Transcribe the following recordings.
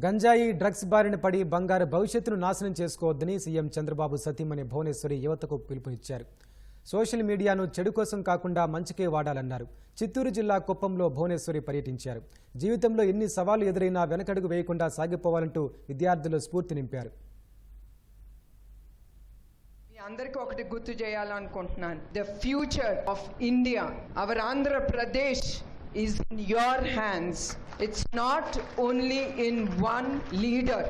గంజాయి డ్రగ్స్ బారిన పడి బంగారు భవిష్యత్తును నాశనం చేసుకోవద్దని సీఎం చంద్రబాబు సతీమణి భువనేశ్వరి యువతకు పిలుపునిచ్చారు. సోషల్ మీడియాను చెడు కోసం కాకుండా మంచికే వాడాలన్నారు. చిత్తూరు జిల్లా కుప్పంలో భువనేశ్వరి పర్యటించారు. జీవితంలో ఎన్ని సవాళ్లు ఎదురైనా వెనకడుగు వేయకుండా సాగిపోవాలంటూ విద్యార్థుల్లో స్ఫూర్తి నింపారు. అందరికీ ఒకటి గుర్తు చేయాలనుకుంటున్నాను. The future of India, our Andhra Pradesh is in your hands. It's not only in one leader.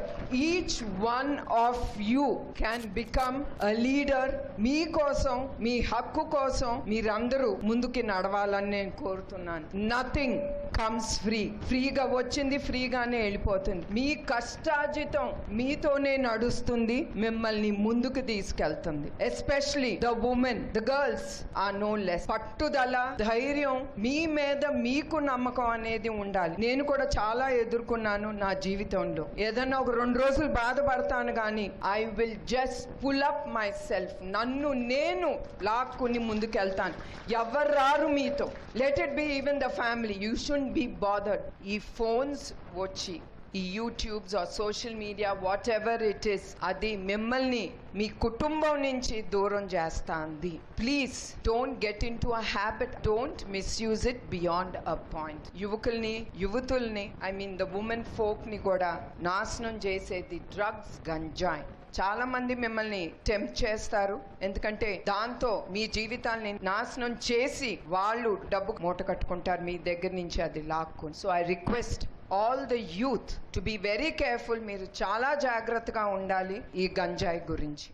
Each one of you can become a leader. మీ కోసం, మీ హక్కు కోసం మీరందరూ ముందుకి నడవాలని నేను కోరుతున్నాను. Nothing comes free. ఫ్రీగా వచ్చింది ఫ్రీగానే వెళ్ళిపోతుంది. మీ కష్టార్జితం మీతోనే నడుస్తుంది, మిమ్మల్ని ముందుకు తీసుకెళ్తుంది. Especially the women, the girls are no less. పట్టుదల, ధైర్యం, మీ మీద మీకు నమ్మకం అనేది ఉండాలి. నేను కూడా చాలా ఎదుర్కొన్నాను నా జీవితంలో. ఏదన్నా ఒక 2 రోజులు బాధపడతాను కానీ I will just pull up myself. నన్ను నేను లాక్కుని ముందుకెళ్తాను. ఎవరు రారు మీతో. Let it be even the family. You should be bothered. ఈ ఫోన్స్ వచ్చి, ఈ YouTubes or social media, whatever it is, అది మిమ్మల్ని మీ కుటుంబం నుంచి దూరం చేస్తుంది. Please don't get into a habit. Don't misuse it beyond a point. యువతుల్ని I mean the women folk ని కూడా నాశనం చేసేది డ్రగ్స్, గంజాయి. చాలా మంది మిమ్మల్ని టెంప్ట్ చేస్తారు, ఎందుకంటే దాంతో మీ జీవితాన్ని నాశనం చేసి వాళ్ళు డబ్బు మూట కట్టుకుంటారు మీ దగ్గర నుంచి, అది లాక్కుని. So I request all the youth to be very careful. మీరు చాలా జాగ్రత్తగా ఉండాలి ఈ గంజాయి గురించి.